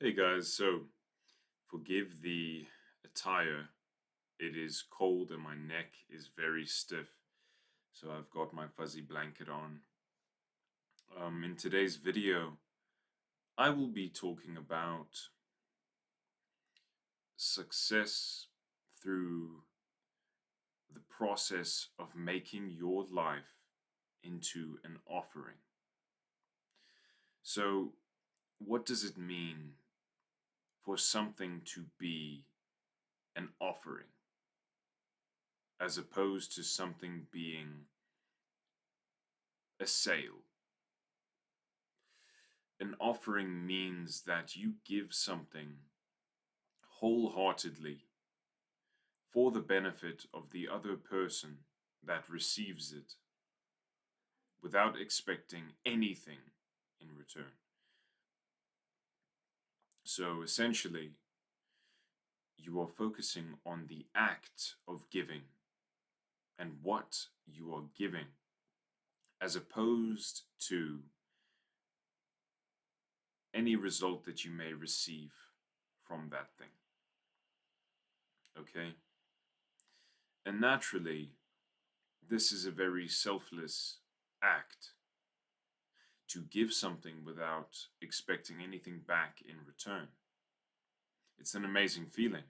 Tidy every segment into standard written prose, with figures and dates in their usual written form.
Hey guys, so forgive the attire. It is cold and my neck is very stiff, so I've got my fuzzy blanket on. In today's video, I will be talking about success through the process of making your life into an offering. So, what does it mean for something to be an offering as opposed to something being a sale? An offering means that you give something wholeheartedly for the benefit of the other person that receives it without expecting anything in return. So essentially, you are focusing on the act of giving and what you are giving, as opposed to any result that you may receive from that thing. Okay? And naturally, this is a very selfless act to give something without expecting anything back in return. It's an amazing feeling.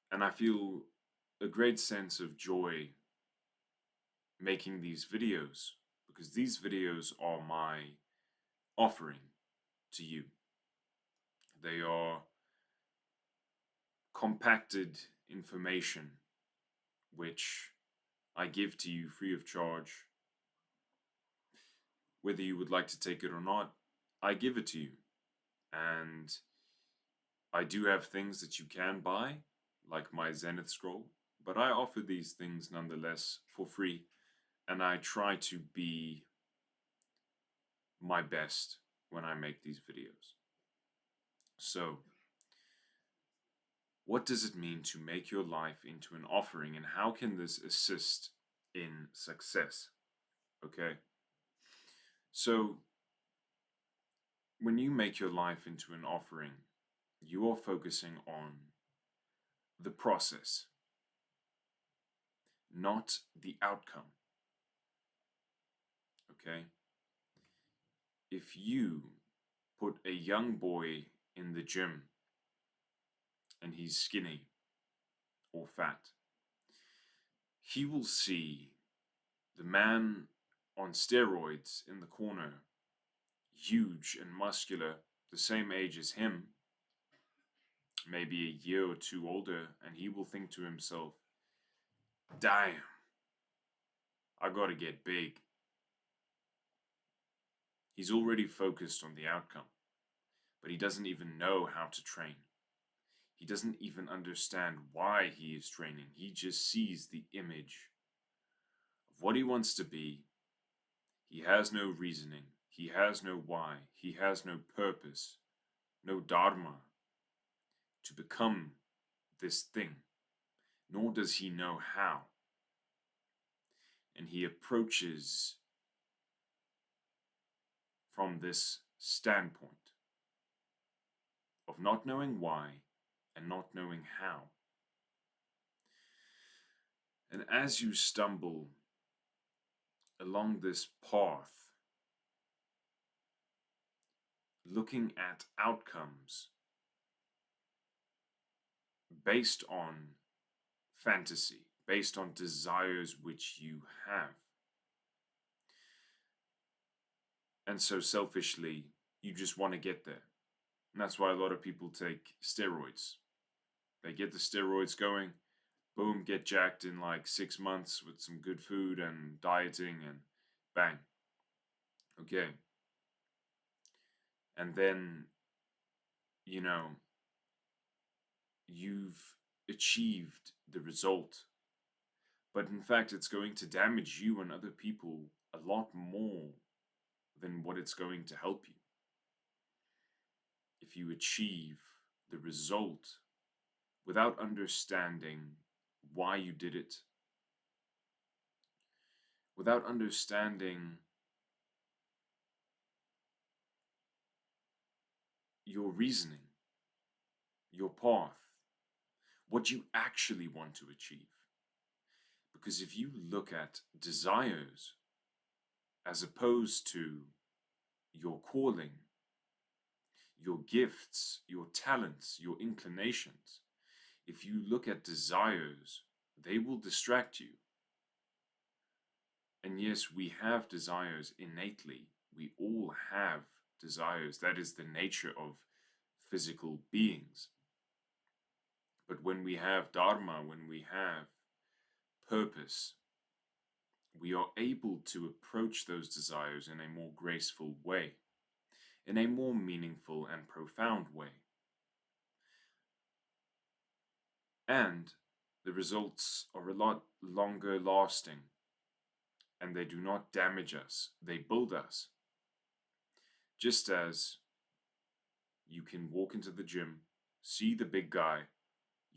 And I feel a great sense of joy making these videos because these videos are my offering to you. They are compacted information which I give to you free of charge. Whether you would like to take it or not, I give it to you. And I do have things that you can buy, like my Zenith scroll, but I offer these things nonetheless for free, and I try to be my best when I make these videos. So, what does it mean to make your life into an offering, and how can this assist in success? Okay, so when you make your life into an offering, you are focusing on the process, not the outcome. Okay? If you put a young boy in the gym and he's skinny or fat, he will see the man on steroids in the corner, huge and muscular, the same age as him, maybe a year or two older, and he will think to himself, damn, I gotta get big. He's already focused on the outcome, but he doesn't even know how to train. He doesn't even understand why he is training. He just sees the image of what he wants to be. He has no reasoning. He has no why. He has no purpose, no dharma to become this thing, nor does he know how. And he approaches from this standpoint of not knowing why and not knowing how. And as you stumble along this path, looking at outcomes based on fantasy, based on desires which you have, and so selfishly, you just want to get there. And that's why a lot of people take steroids. They get the steroids going, boom, get jacked in like 6 months with some good food and dieting, and bang. Okay. And then, you know, you've achieved the result. But in fact, it's going to damage you and other people a lot more than what it's going to help you. If you achieve the result without understanding why you did it, without understanding your reasoning, your path, what you actually want to achieve. Because if you look at desires as opposed to your calling, your gifts, your talents, your inclinations, if you look at desires, they will distract you. And yes, we have desires innately. We all have desires. That is the nature of physical beings. But when we have dharma, when we have purpose, we are able to approach those desires in a more graceful way, in a more meaningful and profound way. And the results are a lot longer lasting, and they do not damage us, they build us. Just as you can walk into the gym, see the big guy,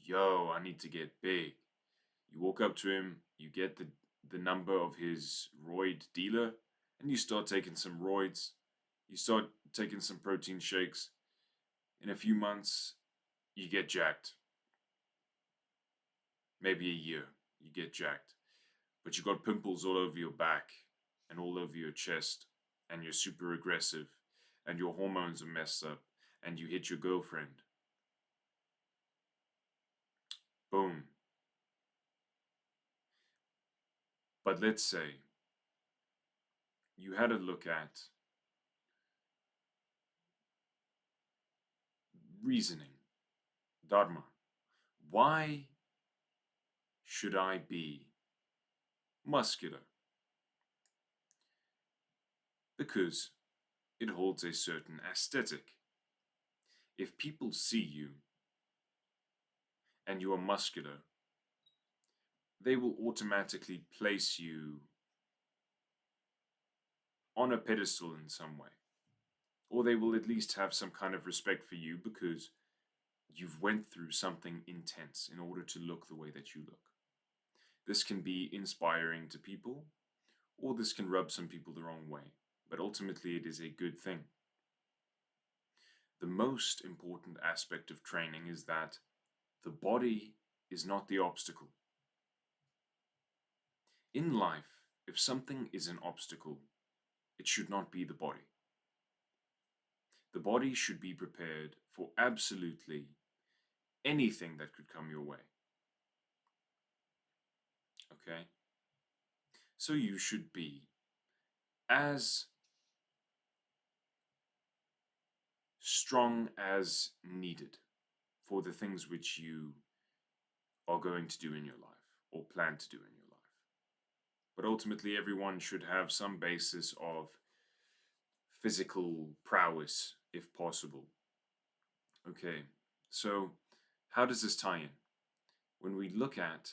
yo, I need to get big. You walk up to him, you get the number of his roid dealer, and you start taking some roids. You start taking some protein shakes. In a few months, you get jacked. Maybe a year, you get jacked. But you got pimples all over your back and all over your chest, and you're super aggressive, and your hormones are messed up, and you hit your girlfriend. Boom. But let's say you had a look at reasoning, dharma. Why should I be muscular? Because it holds a certain aesthetic. If people see you and you are muscular, they will automatically place you on a pedestal in some way. Or they will at least have some kind of respect for you because you've went through something intense in order to look the way that you look. This can be inspiring to people, or this can rub some people the wrong way, but ultimately it is a good thing. The most important aspect of training is that the body is not the obstacle. In life, if something is an obstacle, it should not be the body. The body should be prepared for absolutely anything that could come your way. Okay? So you should be as strong as needed for the things which you are going to do in your life or plan to do in your life. But ultimately, everyone should have some basis of physical prowess, if possible. Okay, so how does this tie in? When we look at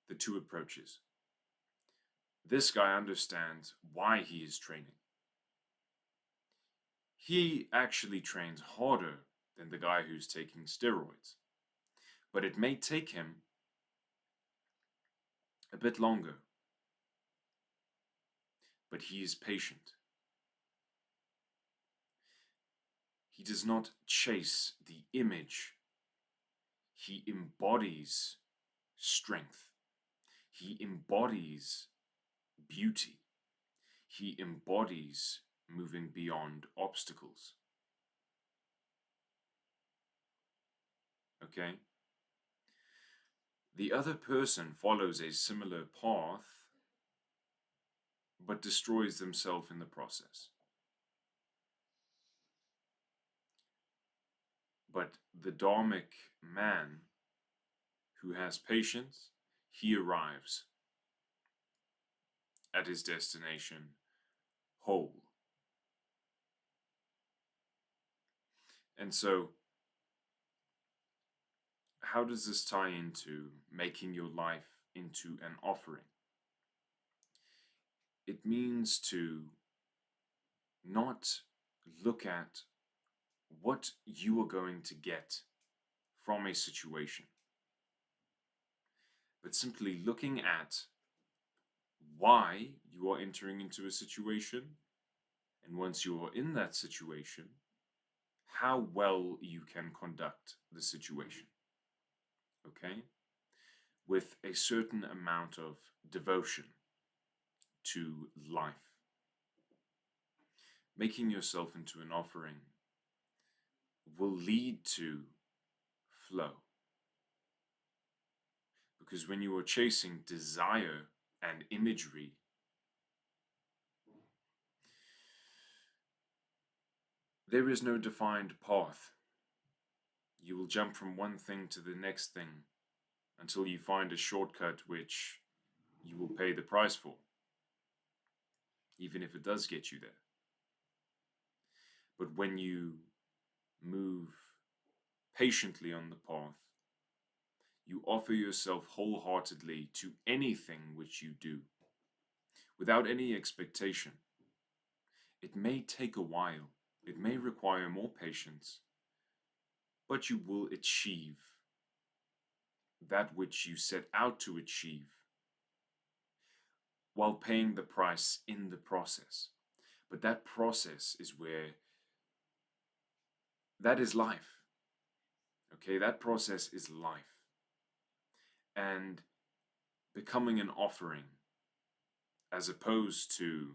the two approaches, this guy understands why he is training. He actually trains harder than the guy who's taking steroids, but it may take him a bit longer. But he is patient. He does not chase the image. He embodies strength. He embodies beauty. He embodies moving beyond obstacles. Okay? The other person follows a similar path, but destroys themselves in the process. But the dharmic man who has patience, he arrives at his destination whole. And so, how does this tie into making your life into an offering? It means to not look at what you are going to get from a situation, but simply looking at why you are entering into a situation, and once you are in that situation, how well you can conduct the situation, okay? With a certain amount of devotion to life. Making yourself into an offering will lead to flow. Because when you are chasing desire and imagery, there is no defined path. You will jump from one thing to the next thing until you find a shortcut which you will pay the price for, even if it does get you there. But when you move patiently on the path, you offer yourself wholeheartedly to anything which you do, without any expectation. It may take a while, it may require more patience, but you will achieve that which you set out to achieve while paying the price in the process. But that process is where, that is life. Okay, that process is life. And becoming an offering, as opposed to,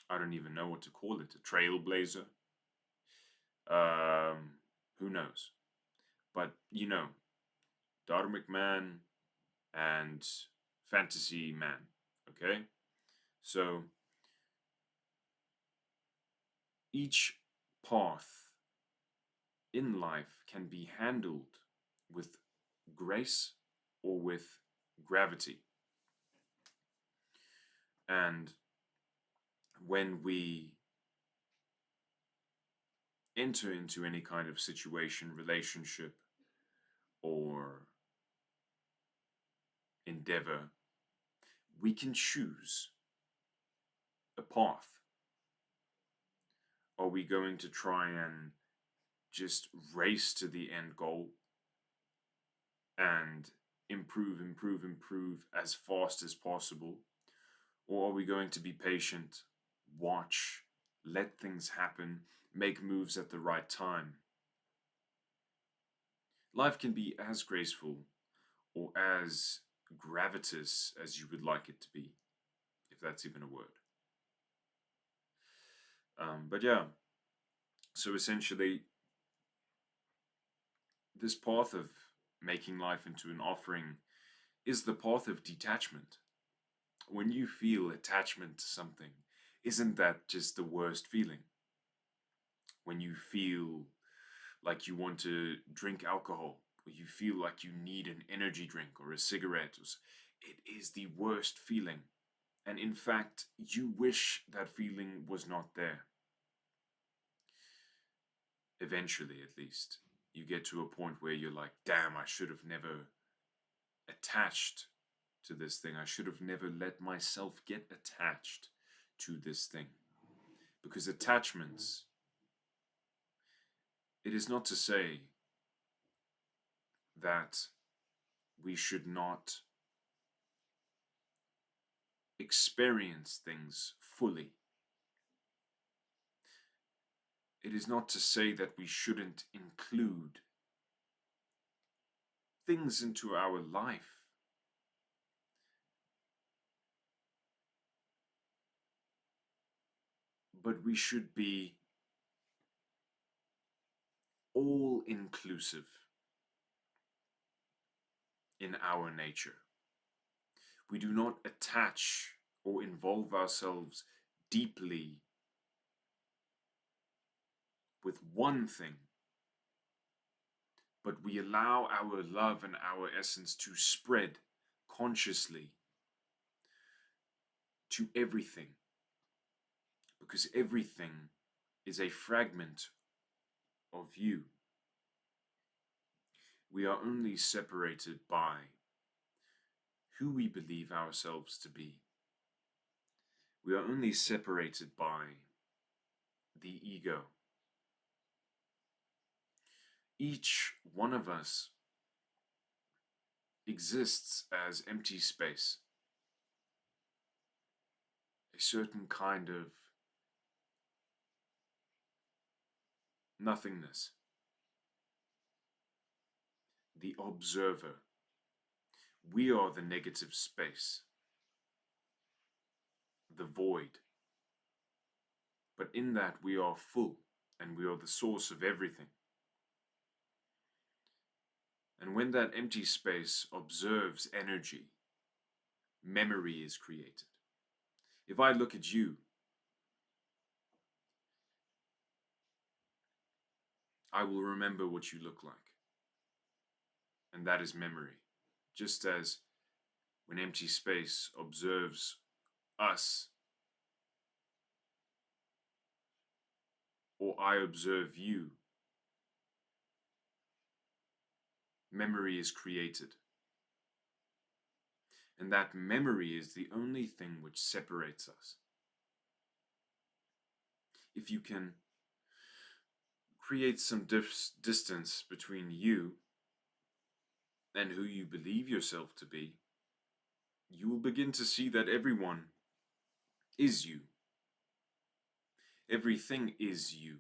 I don't even know what to call it, a trailblazer. Who knows? But you know, Dharmic man and fantasy man. Okay? So each path in life can be handled with grace or with gravity. And when we enter into any kind of situation, relationship, or endeavor, we can choose a path. Are we going to try and just race to the end goal and improve, improve, improve as fast as possible? Or are we going to be patient, watch, let things happen, make moves at the right time? Life can be as graceful or as gravitous as you would like it to be, if that's even a word. But yeah, so essentially, this path of making life into an offering is the path of detachment. When you feel attachment to something, isn't that just the worst feeling? When you feel like you want to drink alcohol, or you feel like you need an energy drink or a cigarette, it is the worst feeling. And in fact, you wish that feeling was not there. Eventually, at least, you get to a point where you're like, damn, I should have never attached to this thing. I should have never let myself get attached to this thing. Because attachments, it is not to say that we should not experience things fully. It is not to say that we shouldn't include things into our life. But we should be all inclusive in our nature. We do not attach or involve ourselves deeply with one thing, but we allow our love and our essence to spread consciously to everything, because everything is a fragment of you. We are only separated by who we believe ourselves to be. We are only separated by the ego. Each one of us exists as empty space, a certain kind of nothingness, the observer. We are the negative space, the void. But in that we are full, and we are the source of everything. And when that empty space observes energy, memory is created. If I look at you, I will remember what you look like. And that is memory. Just as when empty space observes us, or I observe you, memory is created. And that memory is the only thing which separates us. If you can create some distance between you and who you believe yourself to be, you will begin to see that everyone is you. Everything is you.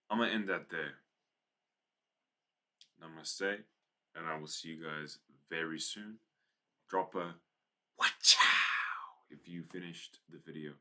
I'm going to end that there. Namaste, and I will see you guys very soon. Drop a watch out if you finished the video.